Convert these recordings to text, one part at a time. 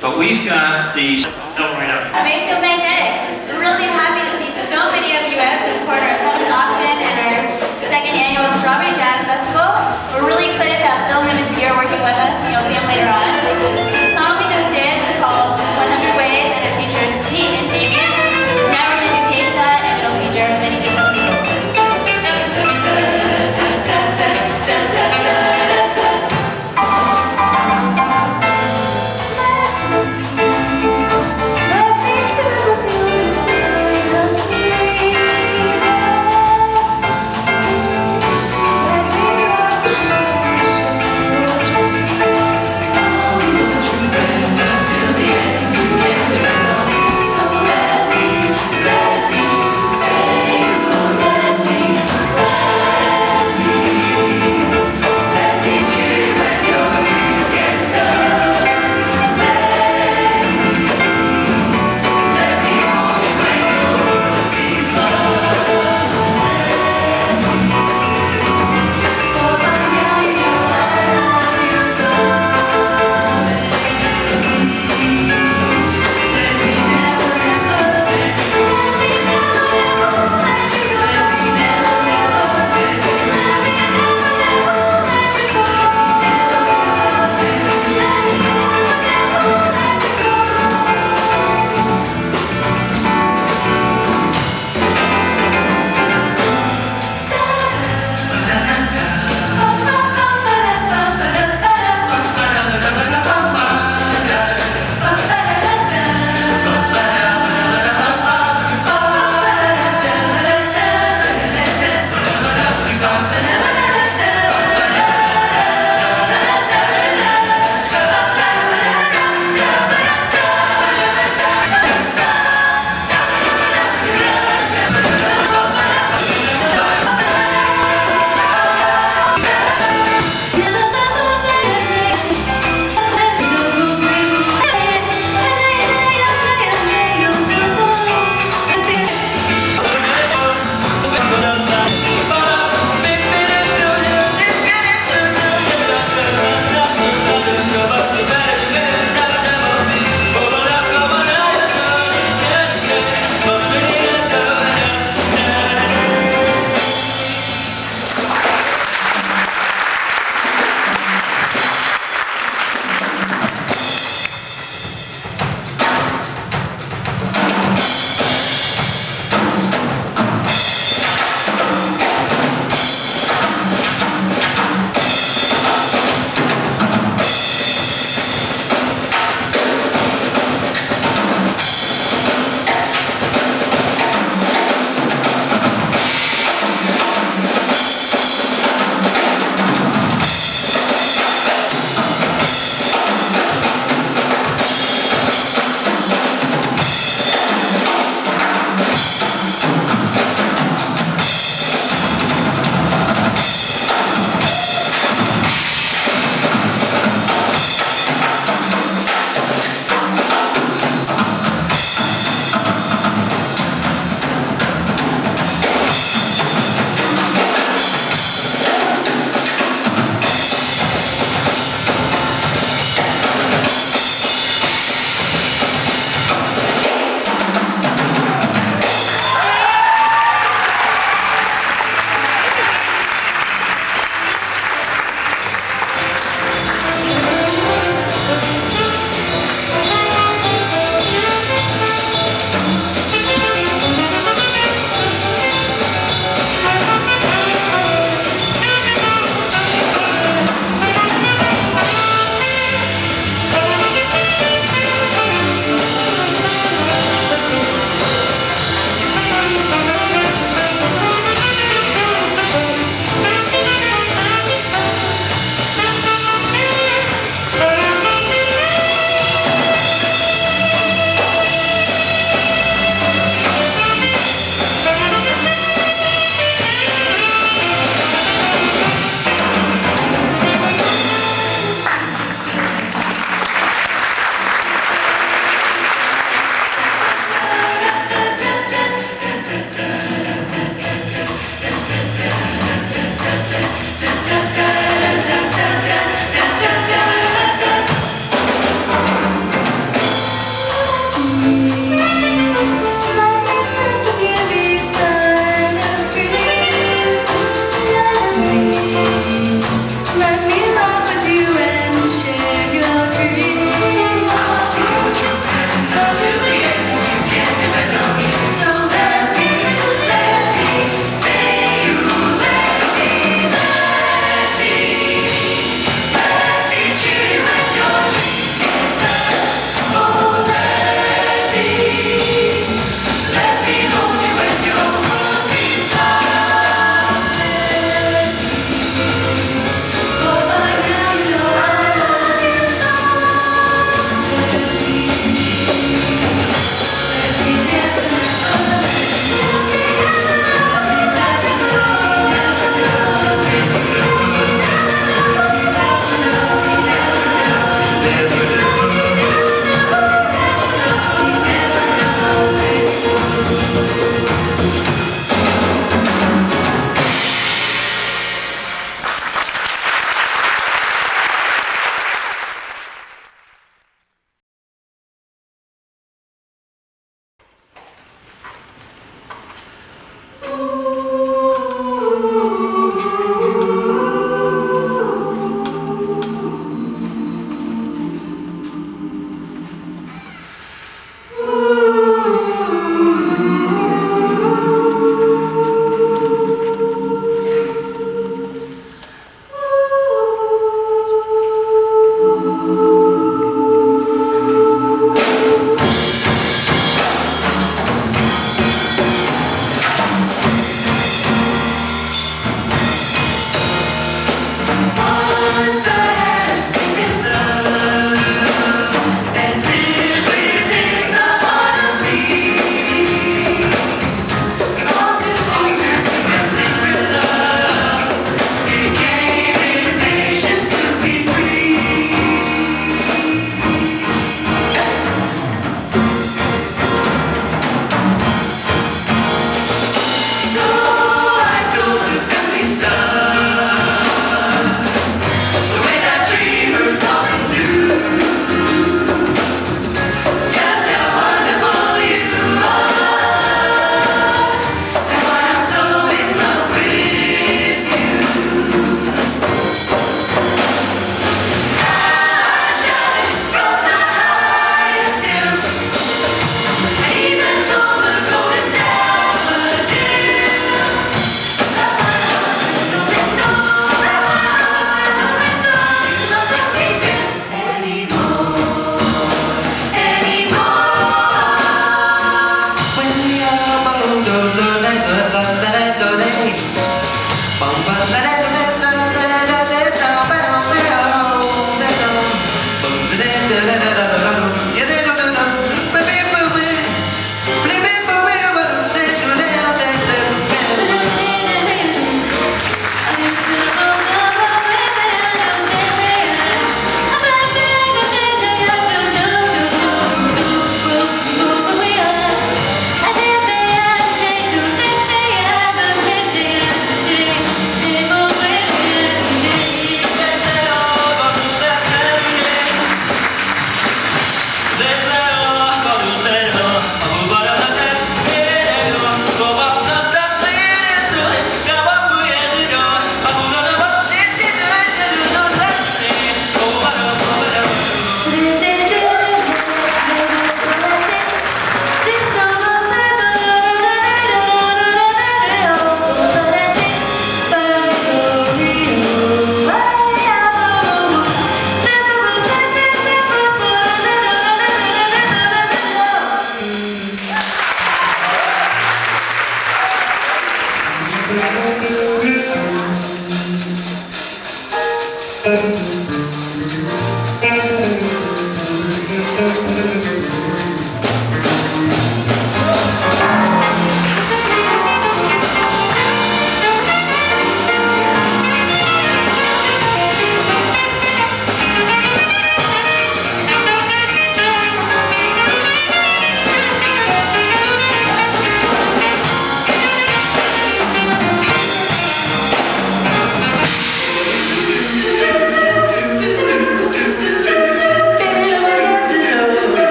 But we've got these. Mayfield Magnetics. We're really happy to see so many of you out to support our 7th auction and our 2nd annual Strawberry Jazz Festival. We're really excited to have Phil Nimmons here working with us, and you'll see him later on. The song we just did was called 100 Ways, and it featured Pete and Damien. Now we're going to do Tasha, and it'll feature many different people. Let me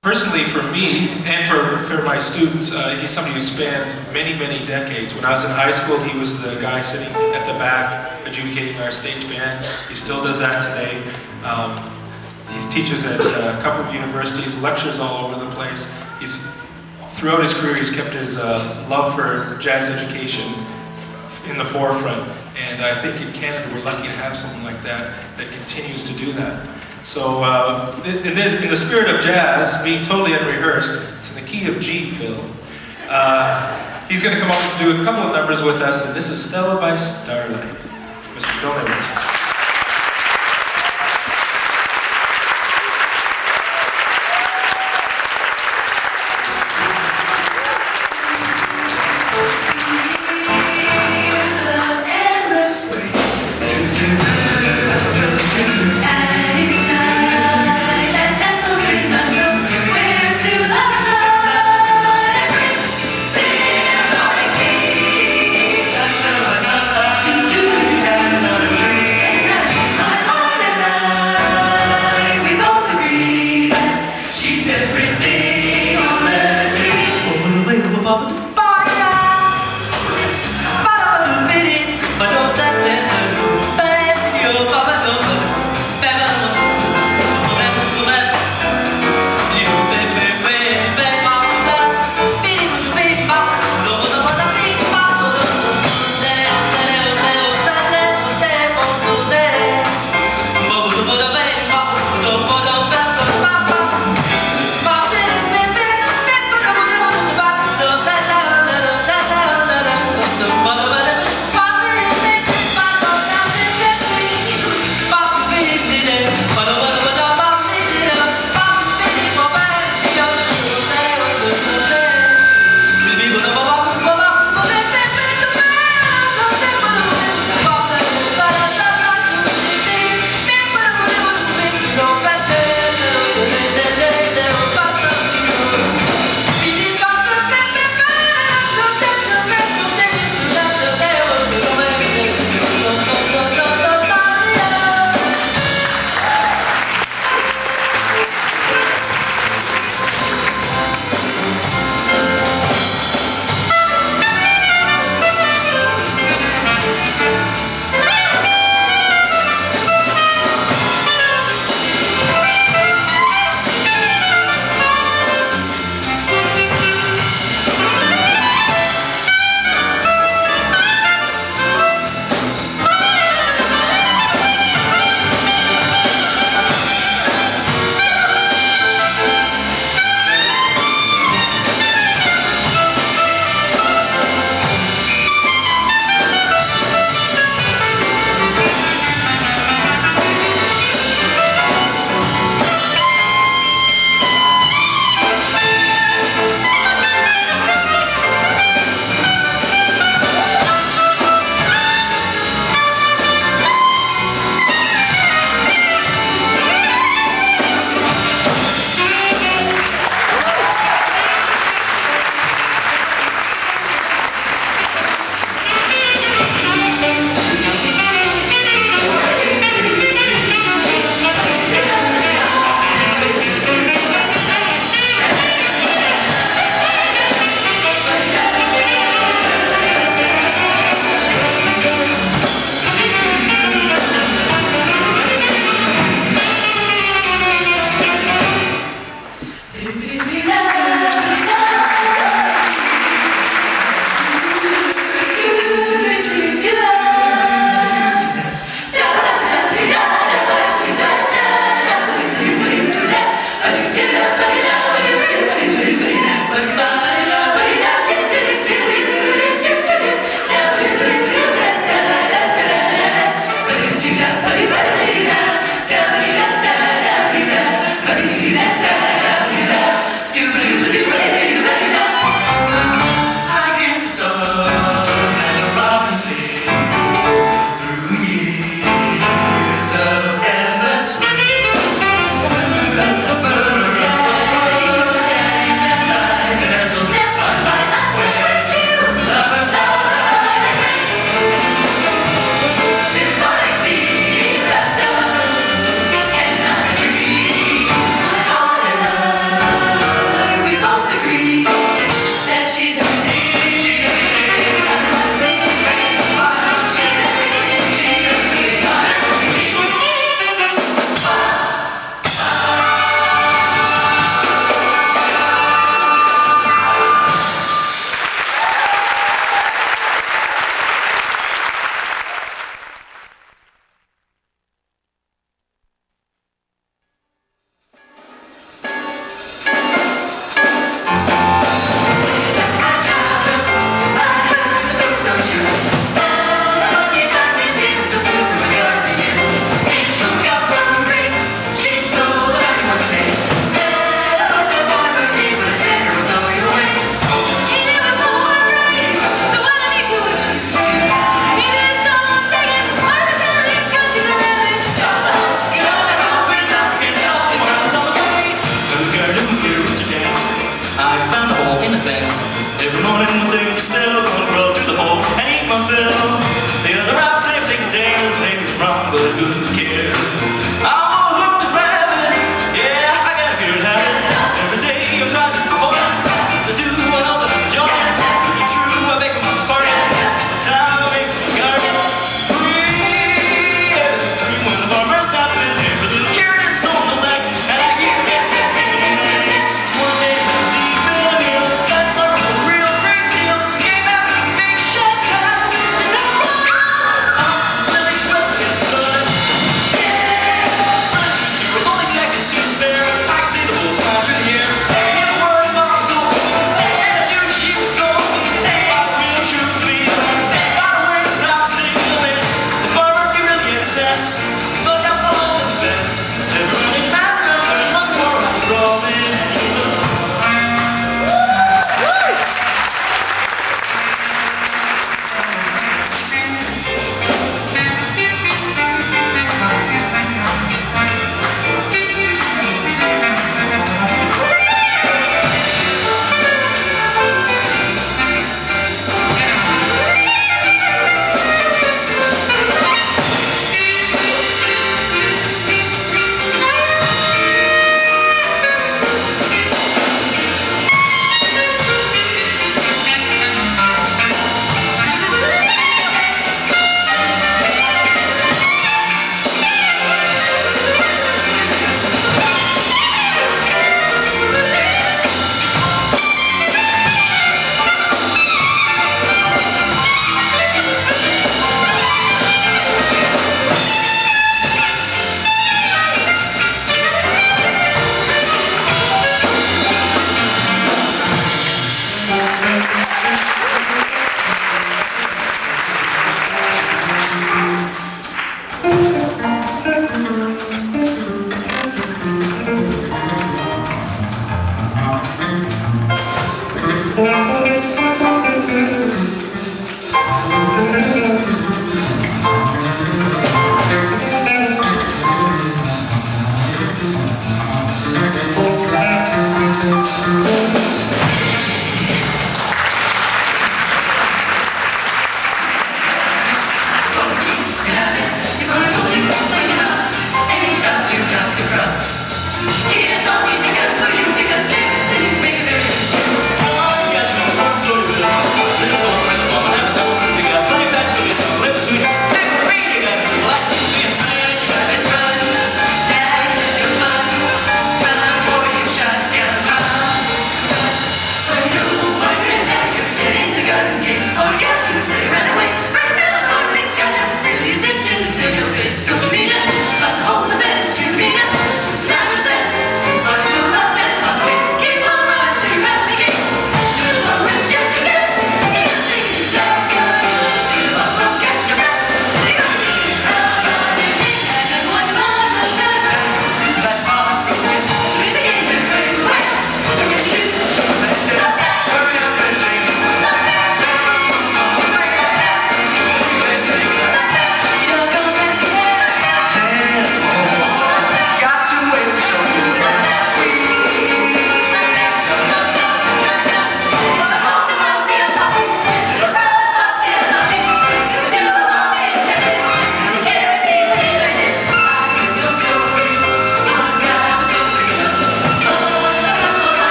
Personally, for me and for my students, he's somebody who spanned many, many decades. When I was in high school, he was the guy sitting at the back adjudicating our stage band. He still does that today. He teaches at a couple of universities, lectures all over the place. Throughout his career, he's kept his love for jazz education in the forefront. And I think in Canada, we're lucky to have someone like that that continues to do that. So, in the spirit of jazz, being totally unrehearsed, it's in the key of G, Phil. He's going to come up and do a couple of numbers with us, and this is Stella by Starlight. Mr. Phil Nimmons. Thank you. couldn't care. I want to rabbit, yeah, I got a good habit. Every day I try to perform, to do what all the joints. It's true, I make them on the spark. Time I make the garden free. Dream when the farmer stopped and never did carry his soul to neck. And I get it, one day I see Bill Hill, that farmer was a real great deal. Came out with a big shotgun, you know, Billy swept the blood. Yeah, with only seconds to spare, I can see the bulls fly through the air. In a word, mom told me, and I knew she was gone. By the real true clean, by the way to stop singing. The farmer, he really had sense. Look out for all the best. Everybody found out and one more on the rolling.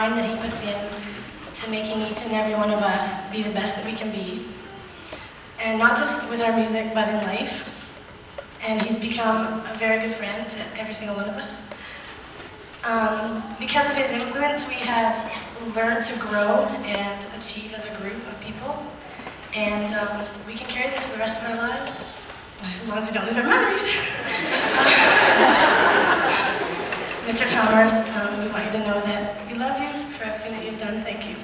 time that he puts in to making each and every one of us be the best that we can be. And not just with our music, but in life. And he's become a very good friend to every single one of us. Because of his influence, we have learned to grow and achieve as a group of people. And we can carry this for the rest of our lives, as long as we don't lose our memories. Mr. Chalmers, we want you to know that we love you for everything that you've done. Thank you.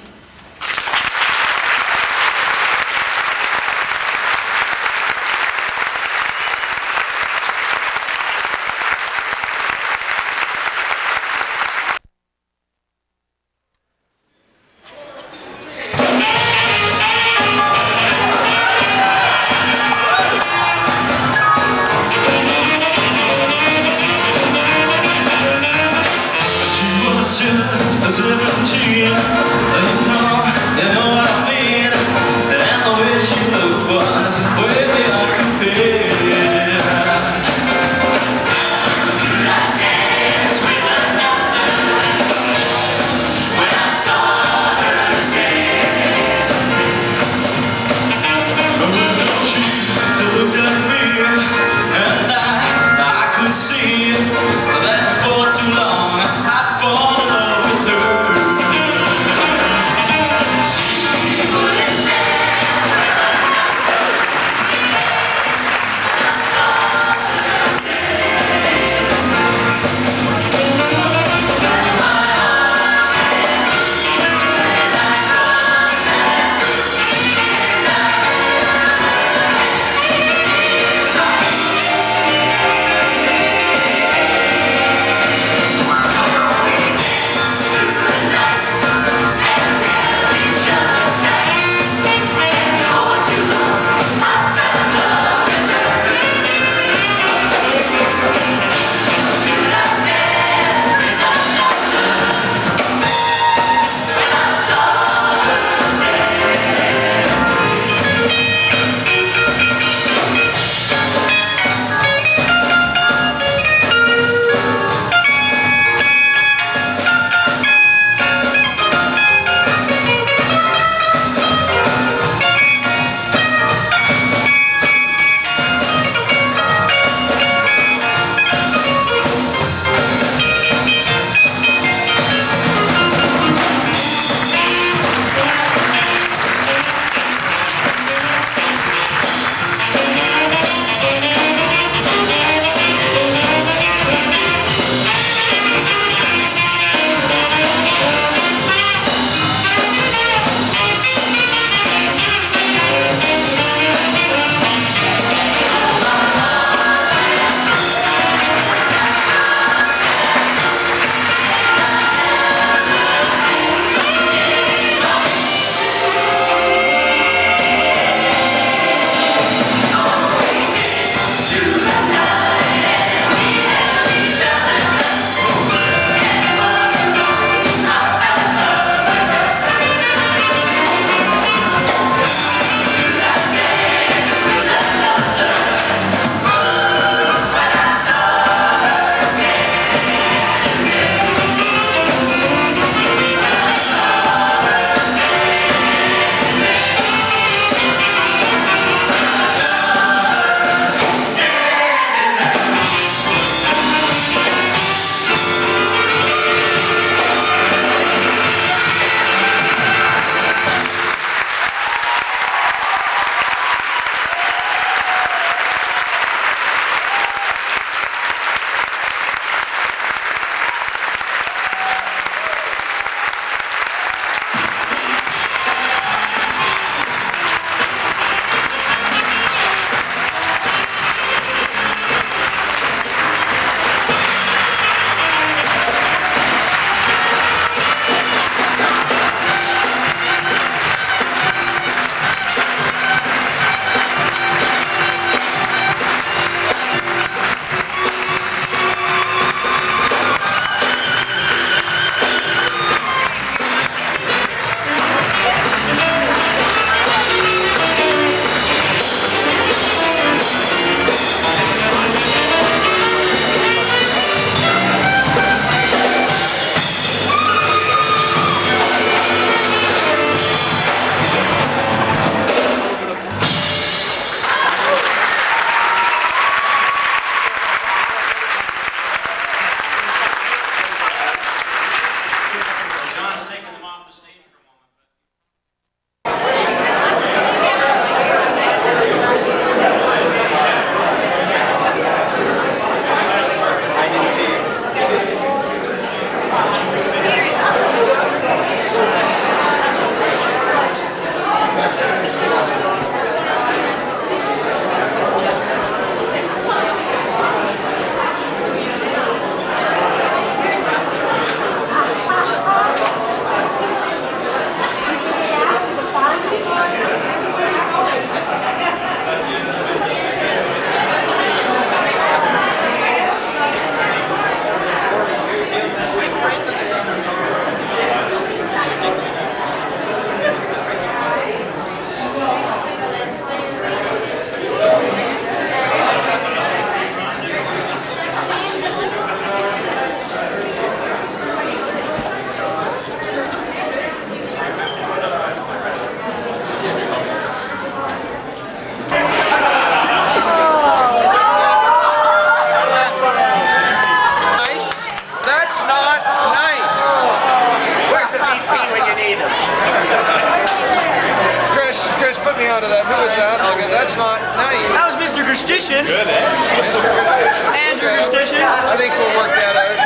out of that. Who was that? Okay, that's not nice. That was Mr. Gerstition. Good, eh? Mr. Gerstition. Andrew Gerstition. I think we'll work that out.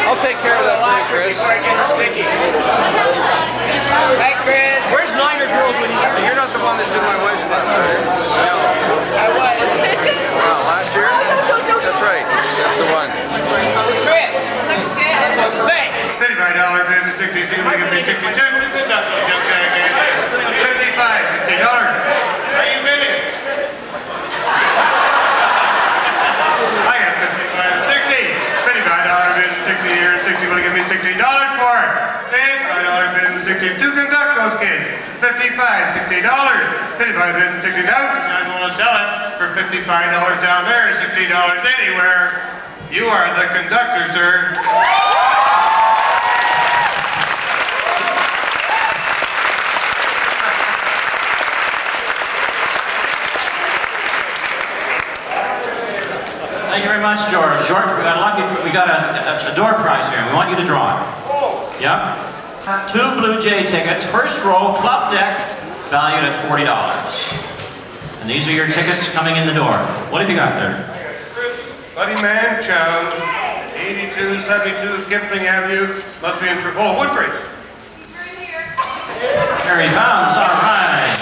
I'll take care of that for you, Chris. Hey, Chris. Where's Niner Girls when you get there? You're not the one that's in my wife's class, are you? No. I was. Last year? That's right. That's the one. Chris. Thanks. $55 bid to 60, so you want to give me 62. $55, $60. How you bidding? I got 55, 60. $55 bid to 60 here, 60. Want to give me $16 for it? $55 bid to 60 to conduct those kids. $55, $60. $55 bid to 60 out. I'm going to sell it for $55 down there, $60 anywhere. You are the conductor, sir. Thank you very much, George. George, we got a door prize here. We want you to draw it. Yeah? 2 Blue Jay tickets, first row, club deck, valued at $40. And these are your tickets coming in the door. What have you got there? Buddy Man Chow, 8272 Kipling Avenue, must be in Trevor Woodbridge. Harry Bounds, all right.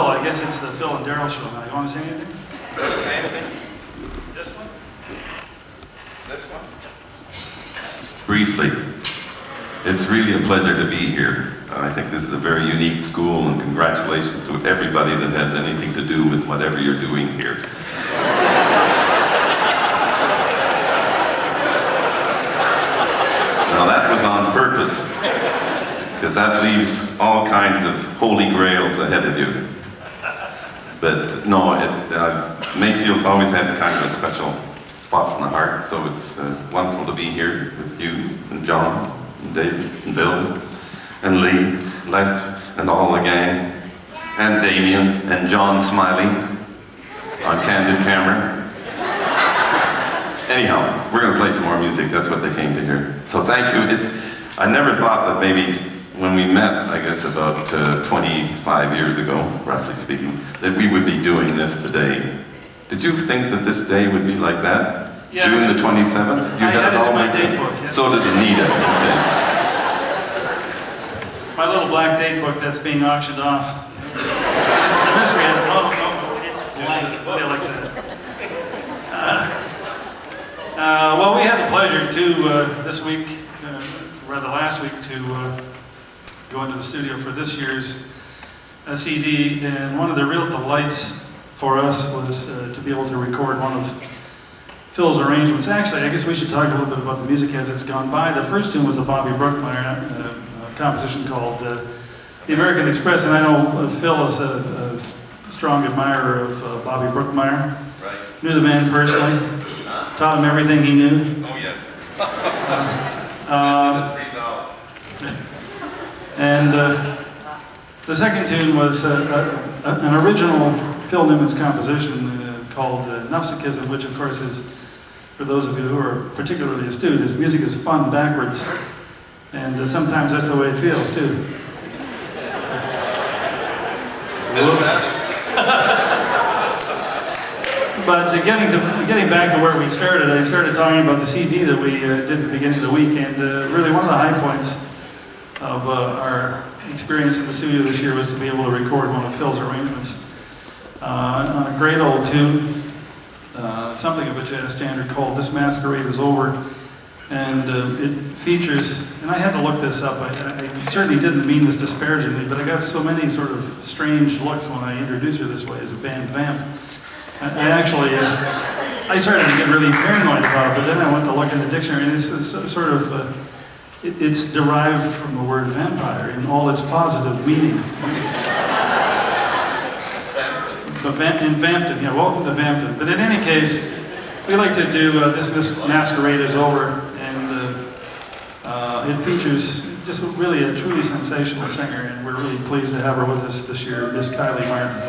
Phil. I guess it's the Phil and Darryl show now. You want to say anything? This one? This one? Briefly, it's really a pleasure to be here. I think this is a very unique school, and congratulations to everybody that has anything to do with whatever you're doing here. Now that was on purpose, because that leaves all kinds of holy grails ahead of you. But no, Mayfield's always had kind of a special spot in the heart, so it's wonderful to be here with you, and John, and David, and Bill, and Lee, Les, and all the gang, and Damien, and John Smiley on candid camera. Anyhow, we're going to play some more music. That's what they came to hear. So thank you. I never thought that maybe when we met, I guess about 25 years ago, roughly speaking, that we would be doing this today. Did you think that this day would be like that? Yeah, June the 27th? You had it all in my date book. Yeah. So did Anita. Okay. My little black date book that's being auctioned off. It's blank. Yeah, like that. Well, we had the pleasure this week, rather last week, to go into the studio for this year's CD, and one of the real delights for us was to be able to record one of Phil's arrangements. Actually, I guess we should talk a little bit about the music as it's gone by. The first tune was a Bobby Brookmyer composition called The American Express, and I know Phil is a strong admirer of Bobby Brookmyer. Right. Knew the man personally, taught him everything he knew. Oh, yes. And the second tune was an original Phil Nimmons composition called Nufisicisum, which of course is, for those of you who are particularly astute, is music is fun backwards. And sometimes that's the way it feels too. But getting back to where we started, I started talking about the CD that we did at the beginning of the week, and really one of the high points of our experience in the studio this year was to be able to record one of Phil's arrangements on a great old tune, something of a jazz standard called This Masquerade Is Over. And it features, and I had to look this up, I certainly didn't mean this disparagingly, but I got so many sort of strange looks when I introduced her this way as a band vamp. I started to get really paranoid about it, but then I went to look in the dictionary, and it's sort of, it's derived from the word vampire in all its positive meaning. In Brampton, yeah, welcome to Brampton. But in any case, we like to do This Masquerade Is Over, and it features just really a truly sensational singer, and we're really pleased to have her with us this year, Miss Kylie Martin.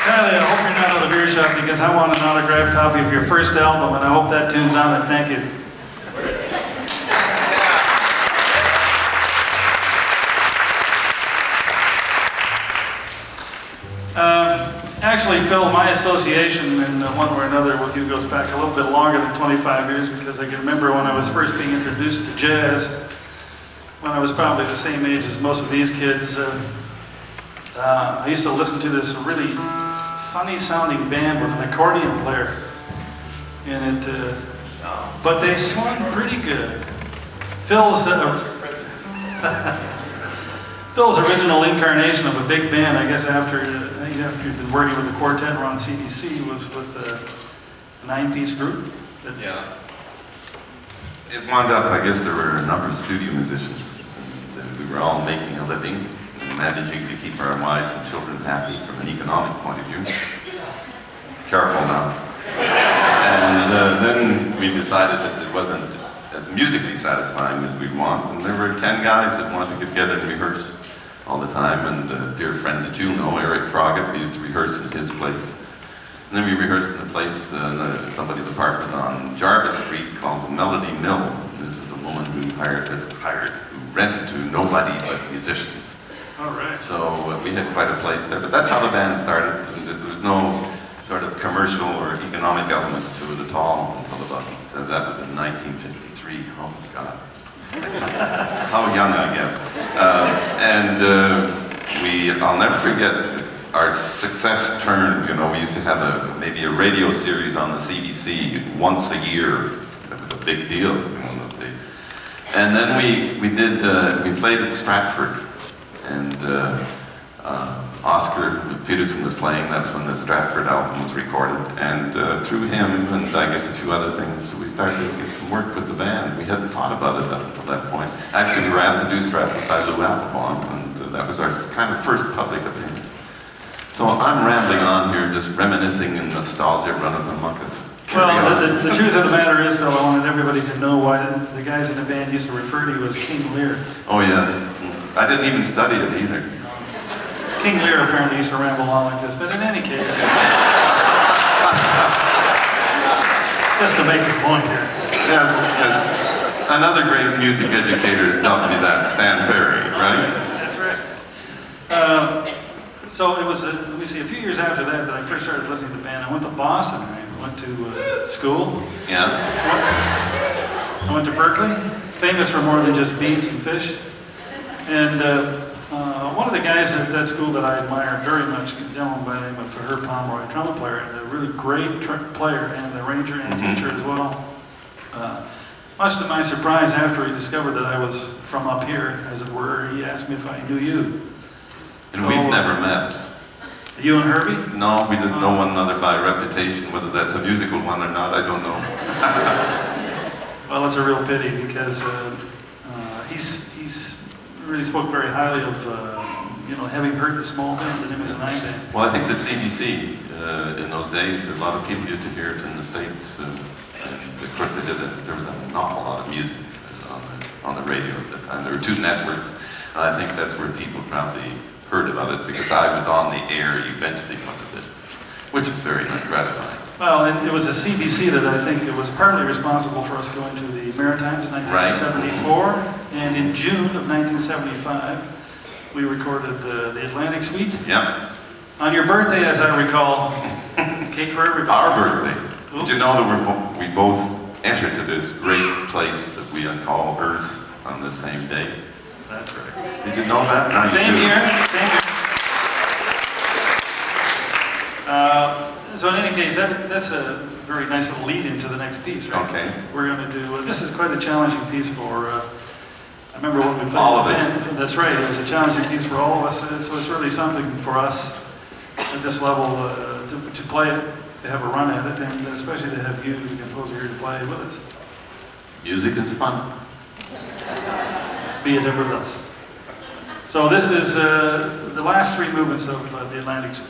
Kylie, I hope you're not out of earshot because I want an autographed copy of your first album, and I hope that tune's on it. Thank you. Actually, Phil, my association in one way or another with you goes back a little bit longer than 25 years because I can remember when I was first being introduced to jazz, when I was probably the same age as most of these kids. I used to listen to this really funny sounding band with an accordion player in it, but they swung pretty good. Phil's original incarnation of a big band, I guess after you'd been working with the quartet or on CDC, was with the 90s group. Yeah. It wound up, I guess there were a number of studio musicians. And we were all making a living, managing to keep our wives and children happy from an economic point of view. Careful now. And then we decided that it wasn't as musically satisfying as we want, and there were 10 guys that wanted to get together and rehearse all the time, and a dear friend that you know, Eric Troggett, we used to rehearse in his place. And then we rehearsed in a place, somebody's apartment on Jarvis Street called the Melody Mill. This was a woman who who rented to nobody but musicians. All right. So we had quite a place there, but that's how the band started, and there was no sort of commercial or economic element to it at all until about, that was in 1953, oh my God. How young I get. I'll never forget our success turned, you know, we used to have maybe a radio series on the CBC once a year. That was a big deal. And then we played at Stratford, and Oscar Peterson was playing. That was when the Stratford album was recorded. And through him, and I guess a few other things, we started to get some work with the band. We hadn't thought about it up until that point. Actually, we were asked to do Stratford by Lou Applebaum, and that was our kind of first public appearance. So I'm rambling on here, just reminiscing and nostalgia running amok us. Well, the truth of the matter is, Phil, I wanted everybody to know why the guys in the band used to refer to you as King Lear. Oh yes, I didn't even study it either. King Lear apparently used to ramble on like this, but in any case, just to make the point here. Yes, yes. Another great music educator taught me that, Stan Perry, right? That's right. So it was, let me see, a few years after that I first started listening to the band. I went to Boston. I went to school. Yeah. I went to Berkeley, famous for more than just beans and fish. And one of the guys at that school that I admire very much, a gentleman by the name of Herb Pomeroy, trumpet player, and a really great player and arranger and teacher as well. Much to my surprise, after he discovered that I was from up here, as it were, he asked me if I knew you. And so, we've never met. You and Herbie? No, we just know one another by reputation. Whether that's a musical one or not, I don't know. Well, it's a real pity because he's really spoke very highly of having heard the small band, the Nimmons and I band. Well, I think the CDC in those days, a lot of people used to hear it in the States, and of course there was an awful lot of music on the radio at that time. There were two networks, and I think that's where people probably heard about it, because I was on the air eventually when it did, which is very gratifying. Well, and it was the CBC that I think it was partly responsible for us going to the Maritimes in 1974, right. And in June of 1975, we recorded the Atlantic Suite. Yeah. On your birthday, as I recall, cake for everybody. Our birthday. Oops. Did you know that we both entered to this great place that we call Earth on the same day? That's right. Did you know that? No, Same here. Same here. So in any case, that's a very nice little lead into the next piece, right? Okay. We're going to do, this is quite a challenging piece for, I remember when we played all of us. That's right, it was a challenging piece for all of us, so it's really something for us at this level to play it, to have a run at it, and especially to have you, the composer, here to play with us. Music is fun. Be it ever thus. So this is the last three movements of the Atlantic Suite.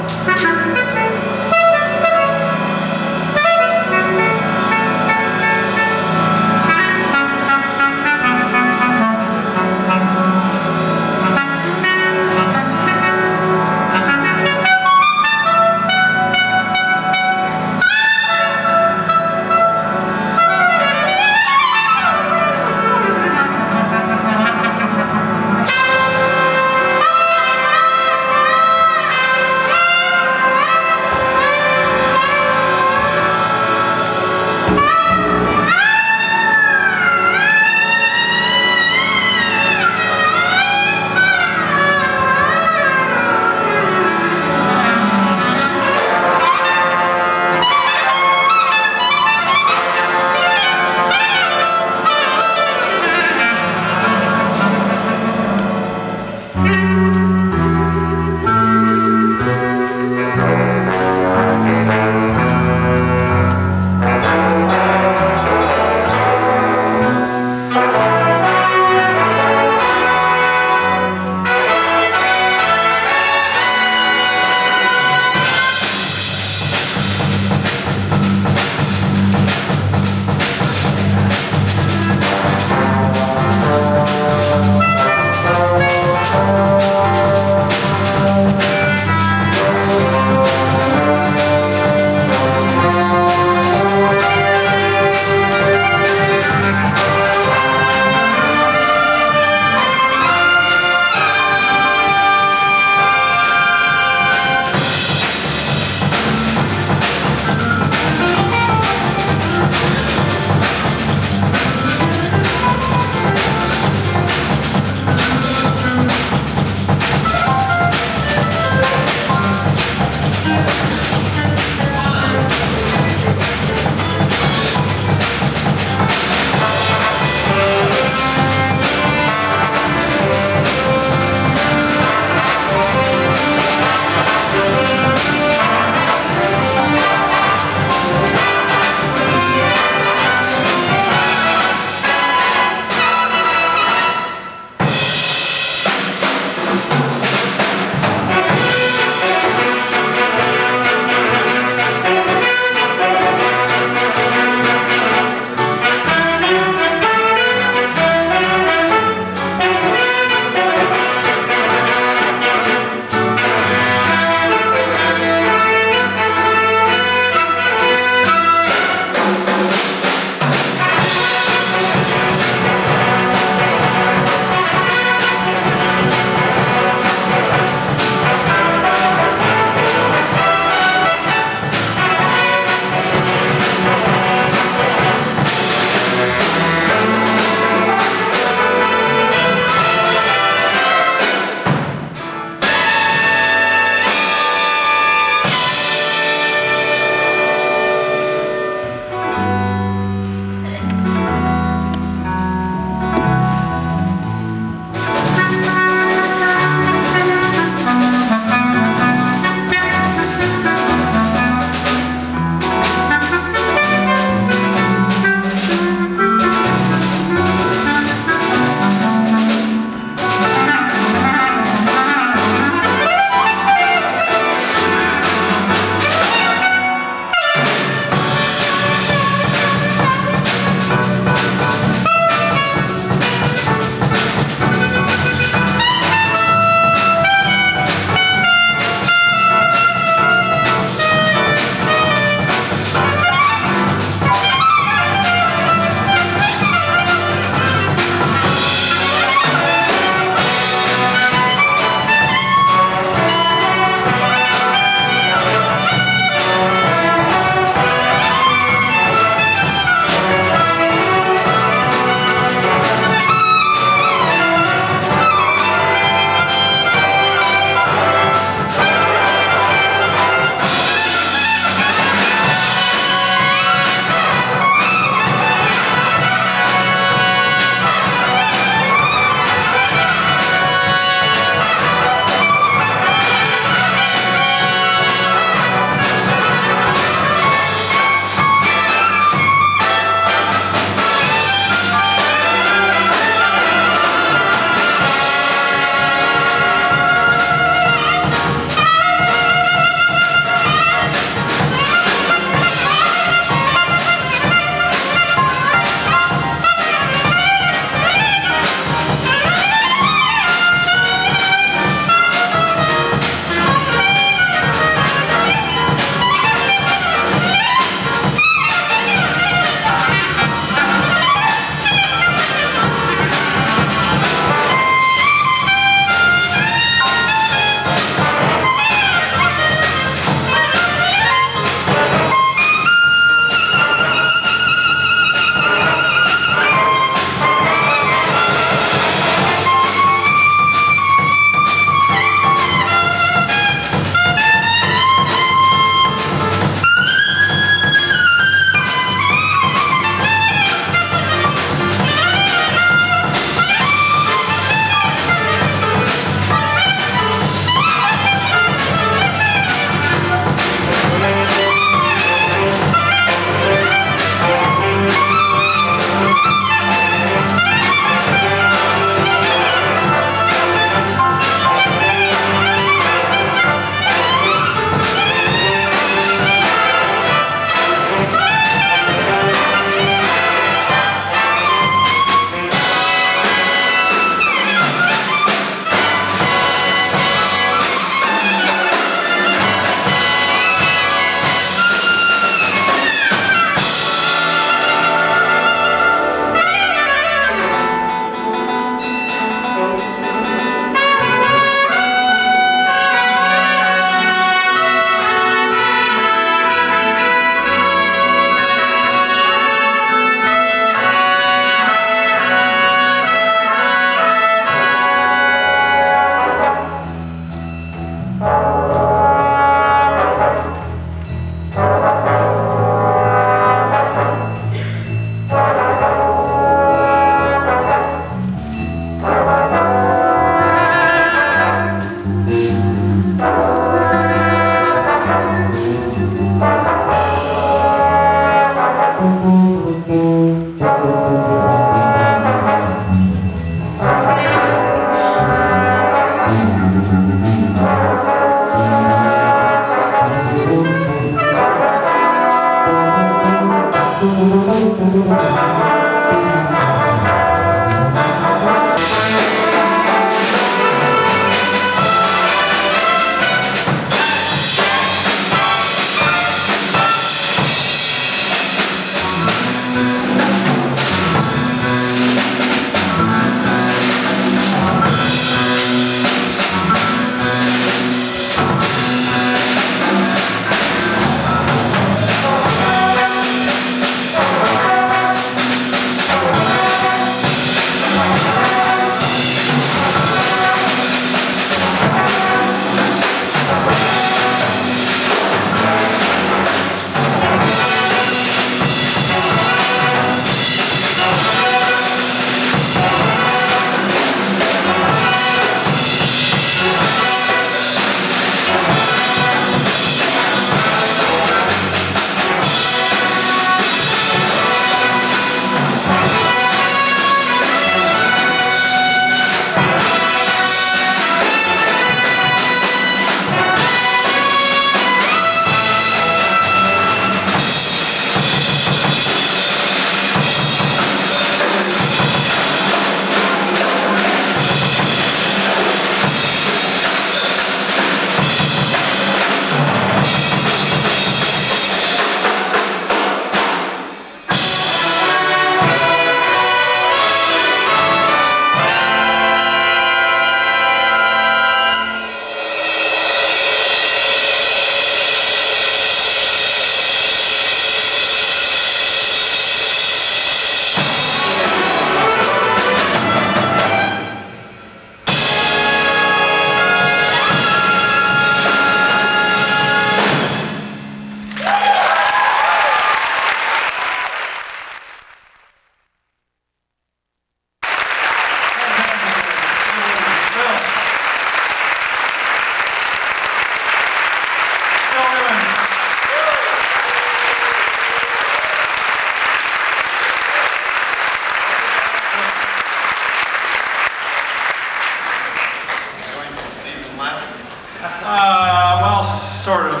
Well, sort of.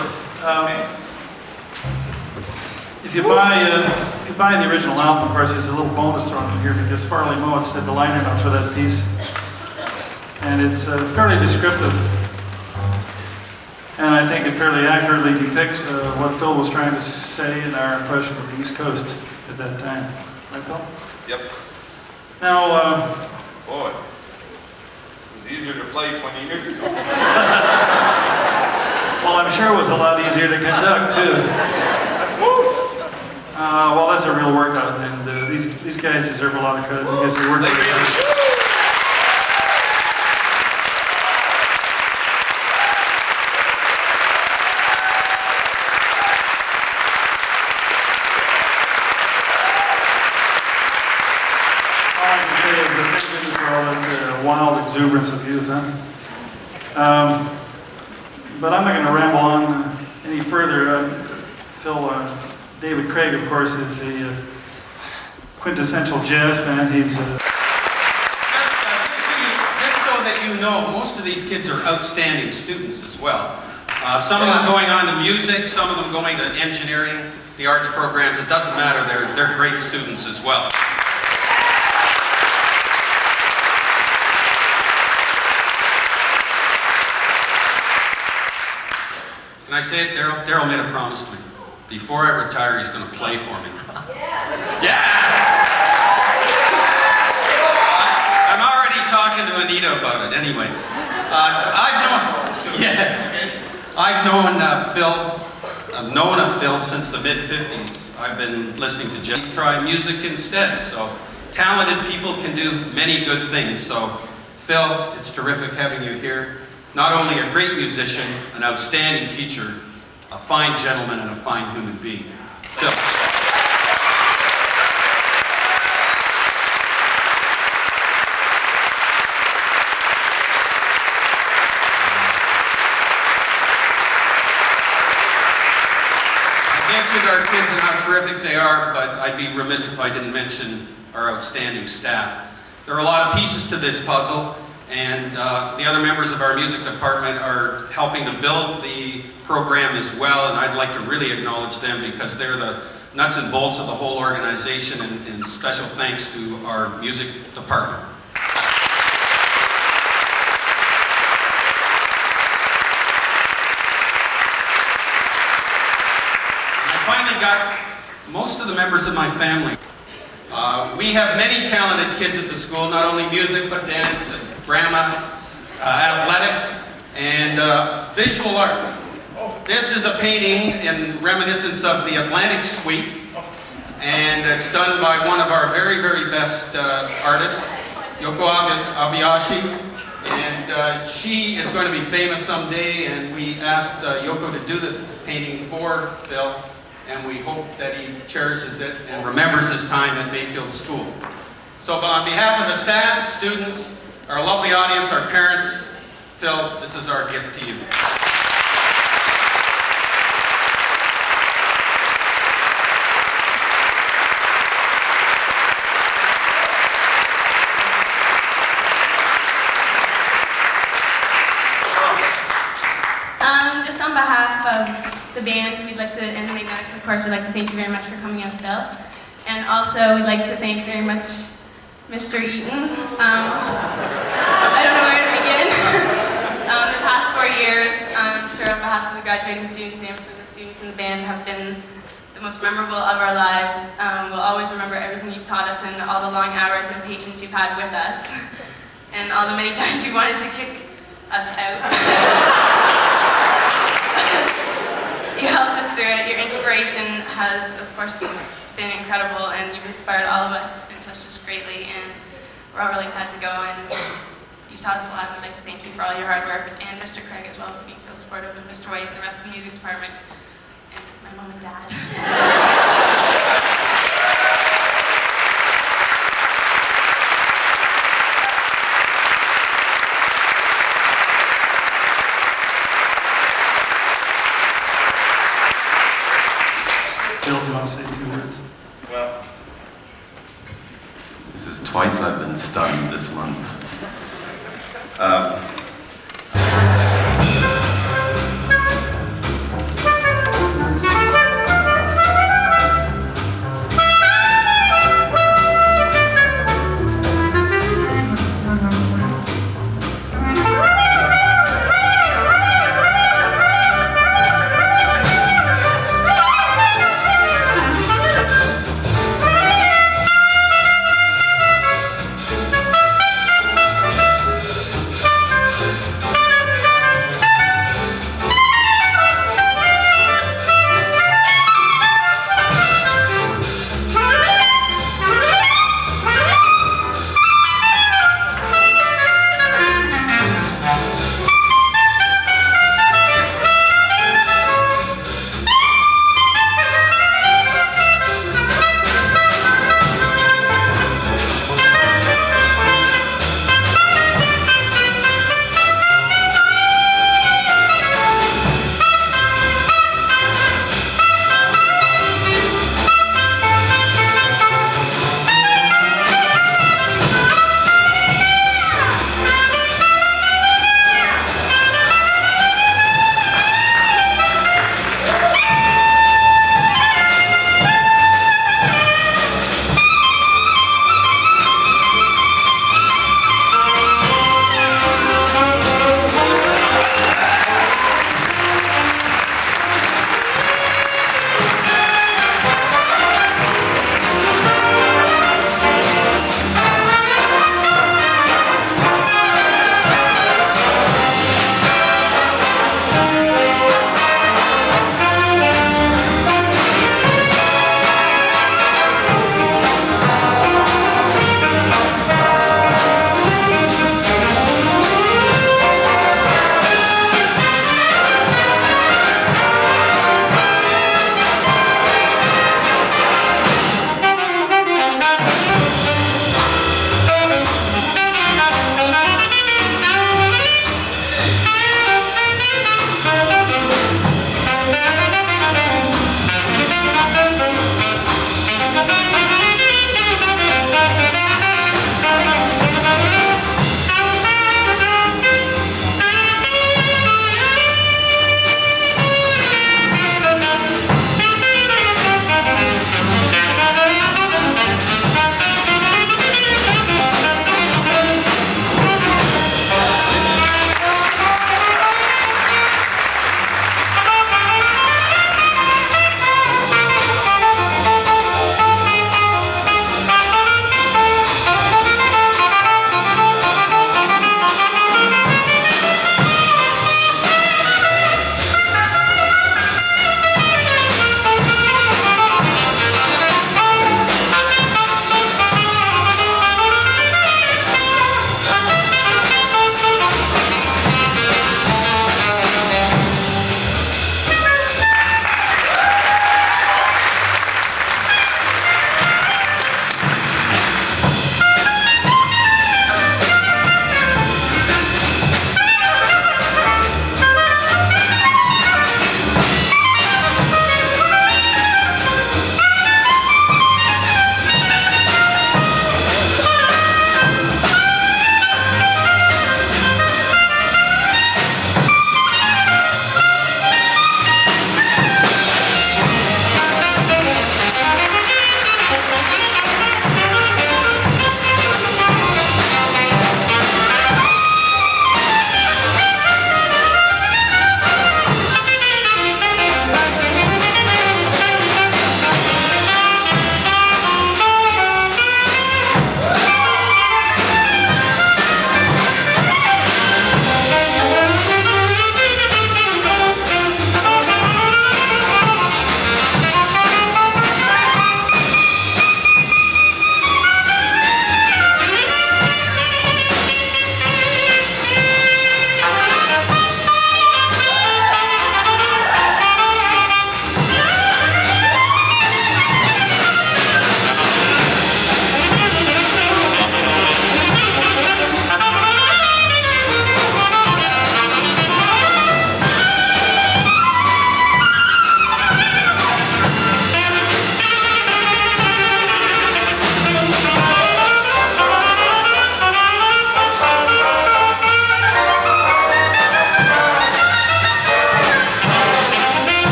If you buy the original album, of course, there's a little bonus thrown in here because Farley Moats did the liner notes for that piece, and it's fairly descriptive, and I think it fairly accurately depicts what Phil was trying to say in our impression of the East Coast at that time. Right, Phil? Yep. Now, boy, it was easier to play 20 years ago. well, I'm sure it was a lot easier to conduct too. Well, that's a real workout, and these guys deserve a lot of credit because they worked really hard. All I can say is that thank goodness for all that wild exuberance of youth, huh? But I'm not going to ramble on any further. Phil, David Craig, of course, is a quintessential jazz fan. He's just so that you know, most of these kids are outstanding students as well. Some of them going on to music, some of them going to engineering, the arts programs. It doesn't matter. They're great students as well. Can I say it, Darryl? Darryl made a promise to me. Before I retire, he's going to play for me. Yeah! I'm already talking to Anita about it. Anyway, I've known Phil since the mid-50s. I've been listening to jazz. Try music instead. So talented people can do many good things. So Phil, it's terrific having you here. Not only a great musician, an outstanding teacher, a fine gentleman, and a fine human being. Phil. I mentioned our kids and how terrific they are, but I'd be remiss if I didn't mention our outstanding staff. There are a lot of pieces to this puzzle, and the other members of our music department are helping to build the program as well, and I'd like to really acknowledge them because they're the nuts and bolts of the whole organization, and special thanks to our music department. I finally got most of the members of my family. We have many talented kids at the school, not only music, but dance, and drama, athletic, and visual art. This is a painting in reminiscence of the Atlantic Suite, and it's done by one of our very, very best artists, Yoko Abayashi, and she is going to be famous someday, and we asked Yoko to do this painting for Phil, and we hope that he cherishes it and remembers his time at Mayfield School. So on behalf of the staff, students, our lovely audience, our parents, Phil, this is our gift to you. Just on behalf of the band, we'd like to, and Magnetics, of course, we'd like to thank you very much for coming out, Phil. And also, we'd like to thank very much Mr. Eaton. I don't know where to begin. The past 4 years, I'm sure on behalf of the graduating students and for the students in the band, have been the most memorable of our lives. We'll always remember everything you've taught us and all the long hours and patience you've had with us. And all the many times you wanted to kick us out. You helped us through it. Your inspiration has, of course, been incredible, and you've inspired all of us and touched us greatly, and we're all really sad to go, and you've taught us a lot. We'd like to thank you for all your hard work, and Mr. Craig as well for being so supportive, and Mr. White and the rest of the music department, and my mom and dad. Bill, do you want to say a few words? Well, this is twice I've been stunned this month.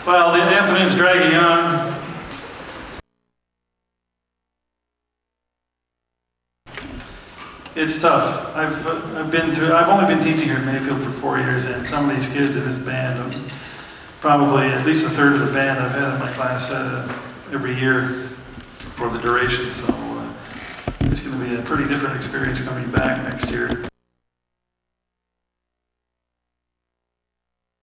Well, the afternoon's dragging on. It's tough. I've only been teaching here at Mayfield for 4 years, and some of these kids in this band, probably at least a third of the band I've had in my class every year for the duration. So it's going to be a pretty different experience coming back next year.